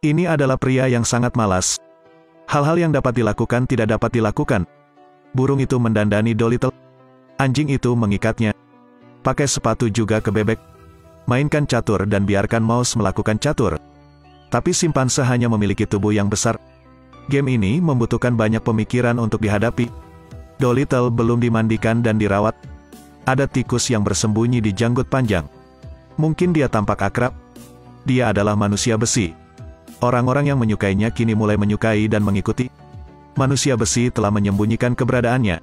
Ini adalah pria yang sangat malas. Hal-hal yang dapat dilakukan tidak dapat dilakukan. Burung itu mendandani Dolittle. Anjing itu mengikatnya. Pakai sepatu juga ke bebek. Mainkan catur dan biarkan mouse melakukan catur. Tapi simpanse hanya memiliki tubuh yang besar. Game ini membutuhkan banyak pemikiran untuk dihadapi. Dolittle belum dimandikan dan dirawat. Ada tikus yang bersembunyi di janggut panjang. Mungkin dia tampak akrab. Dia adalah manusia besi. Orang-orang yang menyukainya kini mulai menyukai dan mengikuti. Manusia besi telah menyembunyikan keberadaannya.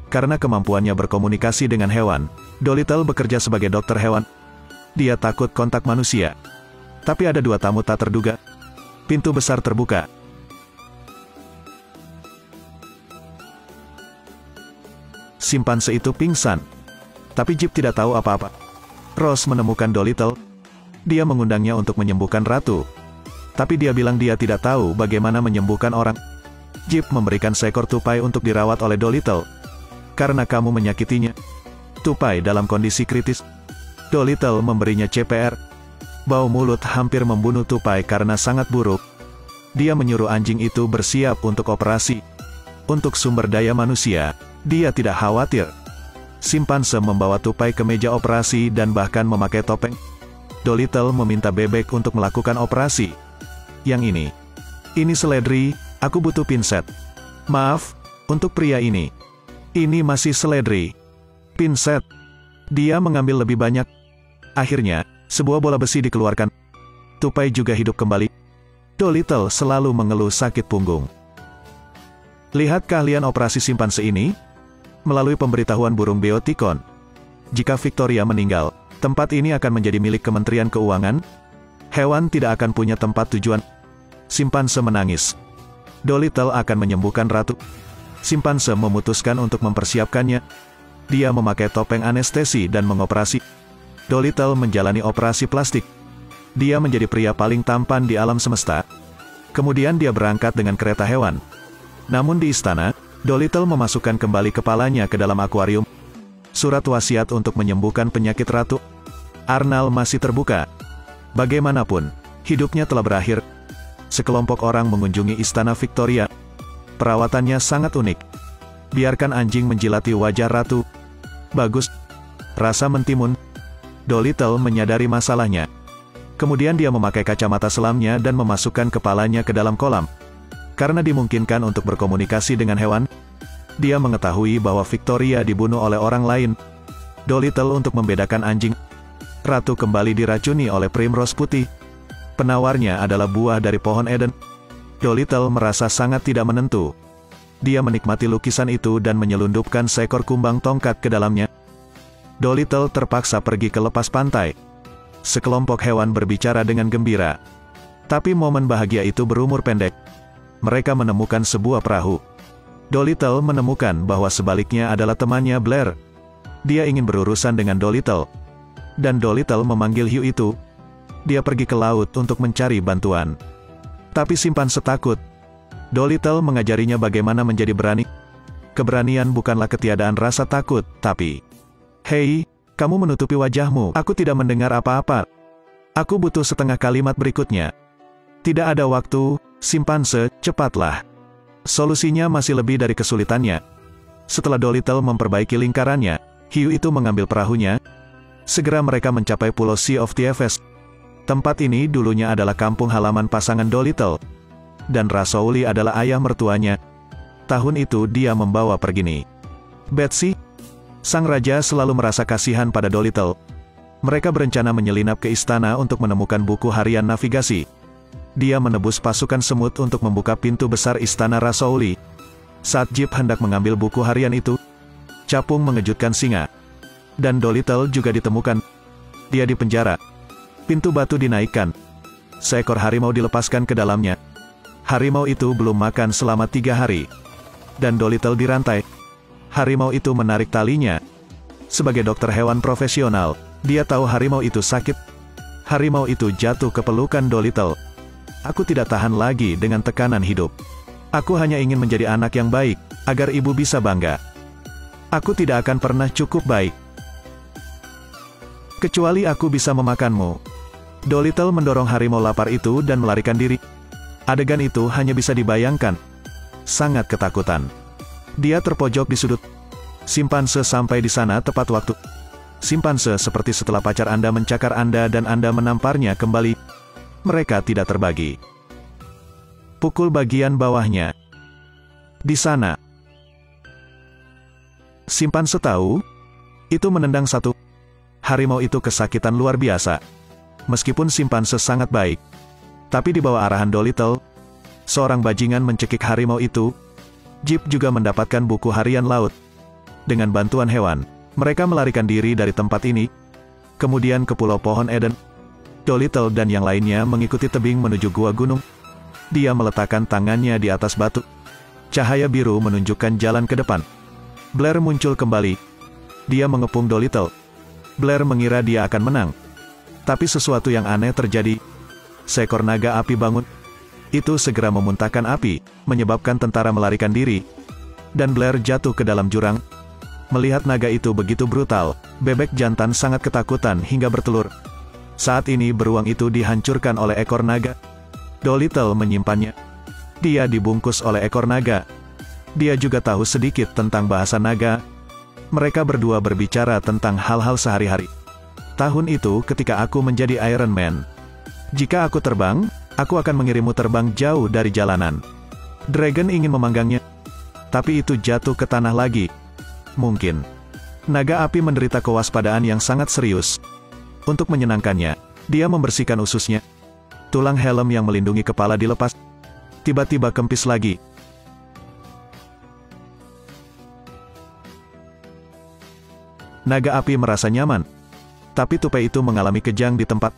Karena kemampuannya berkomunikasi dengan hewan, Dolittle bekerja sebagai dokter hewan. Dia takut kontak manusia. Tapi ada dua tamu tak terduga. Pintu besar terbuka. Simpanse itu pingsan. Tapi Jip tidak tahu apa-apa. Rose menemukan Dolittle. Dia mengundangnya untuk menyembuhkan ratu. Tapi dia bilang dia tidak tahu bagaimana menyembuhkan orang. Jip memberikan seekor tupai untuk dirawat oleh Dolittle. Karena kamu menyakitinya. Tupai dalam kondisi kritis. Dolittle memberinya CPR. Bau mulut hampir membunuh tupai karena sangat buruk. Dia menyuruh anjing itu bersiap untuk operasi. Untuk sumber daya manusia, dia tidak khawatir. Simpanse membawa tupai ke meja operasi dan bahkan memakai topeng. Dolittle meminta bebek untuk melakukan operasi. Yang ini seledri, aku butuh pinset. Maaf, untuk pria ini. Ini masih seledri. Pinset. Dia mengambil lebih banyak. Akhirnya, sebuah bola besi dikeluarkan. Tupai juga hidup kembali. Dolittle selalu mengeluh sakit punggung. Lihat keahlian operasi simpanse ini. Melalui pemberitahuan burung Beoticon. Jika Victoria meninggal, tempat ini akan menjadi milik Kementerian Keuangan. Hewan tidak akan punya tempat tujuan. Simpanse menangis. Dolittle akan menyembuhkan ratu. Simpanse memutuskan untuk mempersiapkannya. Dia memakai topeng anestesi dan mengoperasi. Dolittle menjalani operasi plastik. Dia menjadi pria paling tampan di alam semesta. Kemudian dia berangkat dengan kereta hewan. Namun di istana, Dolittle memasukkan kembali kepalanya ke dalam akuarium. Surat wasiat untuk menyembuhkan penyakit ratu Arnal masih terbuka. Bagaimanapun, hidupnya telah berakhir. Sekelompok orang mengunjungi istana Victoria. Perawatannya sangat unik. Biarkan anjing menjilati wajah ratu. Bagus. Rasa mentimun. Dolittle menyadari masalahnya. Kemudian dia memakai kacamata selamnya dan memasukkan kepalanya ke dalam kolam. Karena dimungkinkan untuk berkomunikasi dengan hewan, dia mengetahui bahwa Victoria dibunuh oleh orang lain. Dolittle untuk membedakan anjing. Ratu kembali diracuni oleh primrose putih. Penawarnya adalah buah dari pohon Eden. Dolittle merasa sangat tidak menentu. Dia menikmati lukisan itu dan menyelundupkan seekor kumbang tongkat ke dalamnya. Dolittle terpaksa pergi ke lepas pantai. Sekelompok hewan berbicara dengan gembira. Tapi momen bahagia itu berumur pendek. Mereka menemukan sebuah perahu. Dolittle menemukan bahwa sebaliknya adalah temannya Blair. Dia ingin berurusan dengan Dolittle. Dan Dolittle memanggil hiu itu. Dia pergi ke laut untuk mencari bantuan. Tapi simpanse takut. Dolittle mengajarinya bagaimana menjadi berani. Keberanian bukanlah ketiadaan rasa takut, tapi... Hei, kamu menutupi wajahmu. Aku tidak mendengar apa-apa. Aku butuh setengah kalimat berikutnya. Tidak ada waktu, simpanse, cepatlah. Solusinya masih lebih dari kesulitannya. Setelah Dolittle memperbaiki lingkarannya, hiu itu mengambil perahunya. Segera mereka mencapai pulau Sea of Thieves. Tempat ini dulunya adalah kampung halaman pasangan Dolittle. Dan Rasouli adalah ayah mertuanya. Tahun itu dia membawa pergi Betsy. Sang raja selalu merasa kasihan pada Dolittle. Mereka berencana menyelinap ke istana untuk menemukan buku harian navigasi. Dia menebus pasukan semut untuk membuka pintu besar istana Rasouli. Saat Jip hendak mengambil buku harian itu, capung mengejutkan singa. Dan Dolittle juga ditemukan. Dia dipenjara. Pintu batu dinaikkan. Seekor harimau dilepaskan ke dalamnya. Harimau itu belum makan selama 3 hari. Dan Dolittle dirantai. Harimau itu menarik talinya. Sebagai dokter hewan profesional, dia tahu harimau itu sakit. Harimau itu jatuh ke pelukan Dolittle. Aku tidak tahan lagi dengan tekanan hidup. Aku hanya ingin menjadi anak yang baik, agar ibu bisa bangga. Aku tidak akan pernah cukup baik. Kecuali aku bisa memakanmu. Dolittle mendorong harimau lapar itu dan melarikan diri. Adegan itu hanya bisa dibayangkan. Sangat ketakutan. Dia terpojok di sudut. Simpanse sampai di sana tepat waktu. Simpanse seperti setelah pacar Anda mencakar Anda dan Anda menamparnya kembali. Mereka tidak terbagi. Pukul bagian bawahnya. Di sana. Simpanse tahu. Itu menendang satu. Harimau itu kesakitan luar biasa. Meskipun simpanse sangat baik. Tapi di bawah arahan Dolittle, seorang bajingan mencekik harimau itu. Jeep juga mendapatkan buku harian laut. Dengan bantuan hewan, mereka melarikan diri dari tempat ini. Kemudian ke Pulau Pohon Eden. Dolittle dan yang lainnya mengikuti tebing menuju gua gunung. Dia meletakkan tangannya di atas batu. Cahaya biru menunjukkan jalan ke depan. Blair muncul kembali. Dia mengepung Dolittle. Blair mengira dia akan menang. Tapi sesuatu yang aneh terjadi. Seekor naga api bangun. Itu segera memuntahkan api, menyebabkan tentara melarikan diri. Dan Blair jatuh ke dalam jurang. Melihat naga itu begitu brutal, bebek jantan sangat ketakutan hingga bertelur. Saat ini beruang itu dihancurkan oleh ekor naga. Dolittle menyimpannya. Dia dibungkus oleh ekor naga. Dia juga tahu sedikit tentang bahasa naga. Mereka berdua berbicara tentang hal-hal sehari-hari. Tahun itu ketika aku menjadi Iron Man. Jika aku terbang, aku akan mengirimmu terbang jauh dari jalanan. Dragon ingin memanggangnya. Tapi itu jatuh ke tanah lagi. Mungkin. Naga api menderita kewaspadaan yang sangat serius. Untuk menyenangkannya, dia membersihkan ususnya. Tulang helm yang melindungi kepala dilepas. Tiba-tiba kempis lagi. Naga api merasa nyaman. Tapi tupai itu mengalami kejang di tempat.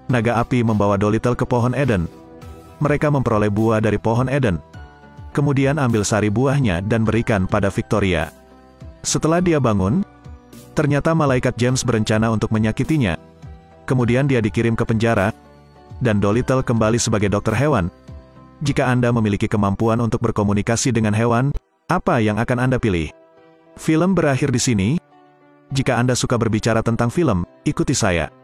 Naga api membawa Dolittle ke pohon Eden. Mereka memperoleh buah dari pohon Eden. Kemudian ambil sari buahnya dan berikan pada Victoria. Setelah dia bangun, ternyata malaikat James berencana untuk menyakitinya. Kemudian dia dikirim ke penjara. Dan Dolittle kembali sebagai dokter hewan. Jika Anda memiliki kemampuan untuk berkomunikasi dengan hewan, apa yang akan Anda pilih? Film berakhir di sini. Jika Anda suka berbicara tentang film, ikuti saya.